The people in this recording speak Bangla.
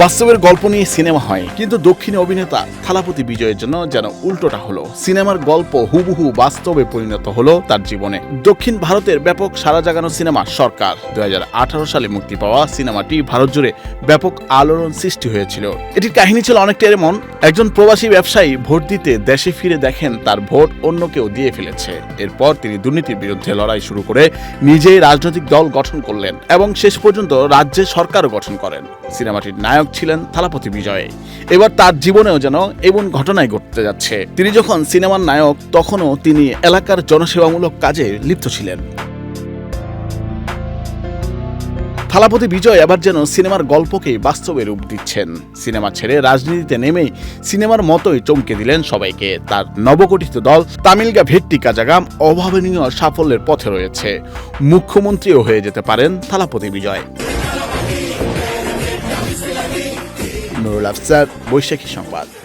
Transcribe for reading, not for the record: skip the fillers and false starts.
বাস্তবের গল্প নিয়ে সিনেমা হয়, কিন্তু দক্ষিণী অভিনেতা থালাপতি বিজয়ের জন্য যেন উল্টোটা হলো। সিনেমার গল্প হুবহু বাস্তবে পরিণত হলো তার জীবনে। দক্ষিণ ভারতের ব্যাপক সাড়া জাগানো সিনেমা সরকার 2018 সালে মুক্তি পাওয়া সিনেমাটি ভারত জুড়ে ব্যাপক আলোড়ন সৃষ্টি হয়েছিল। এটির কাহিনী ছিল অনেকটা এমন: একজন প্রবাসী ব্যবসায়ী ভোট দিতে দেশে ফিরে দেখেন তার ভোট অন্য কেউ দিয়ে ফেলেছে। এরপর তিনি দুর্নীতির বিরুদ্ধে লড়াই শুরু করে নিজেই রাজনৈতিক দল গঠন করলেন এবং শেষ পর্যন্ত রাজ্যে সরকারও গঠন করেন। সিনেমাটির নায়ক ছিলেন থালাপতি বিজয়। এবার তার জীবনেও যেন এমন ঘটনাই ঘটতে যাচ্ছে। তিনি যখন সিনেমার নায়ক, তখনও তিনি এলাকার জনসেবামূলক কাজে লিপ্ত ছিলেন। থালাপতি বিজয় এবার যেন সিনেমার গল্পকেই বাস্তবে রূপ দিচ্ছেন। সিনেমা ছেড়ে রাজনীতিতে নেমেই সিনেমার মতোই চমকে দিলেন সবাইকে। তার নবগঠিত দল তামিলগা ভেট্টি কাজাগাম অভাবনীয় সাফল্যের পথে রয়েছে। মুখ্যমন্ত্রীও হয়ে যেতে পারেন থালাপতি বিজয়। নুরুল আফসার, বৈশাখী সংবাদ।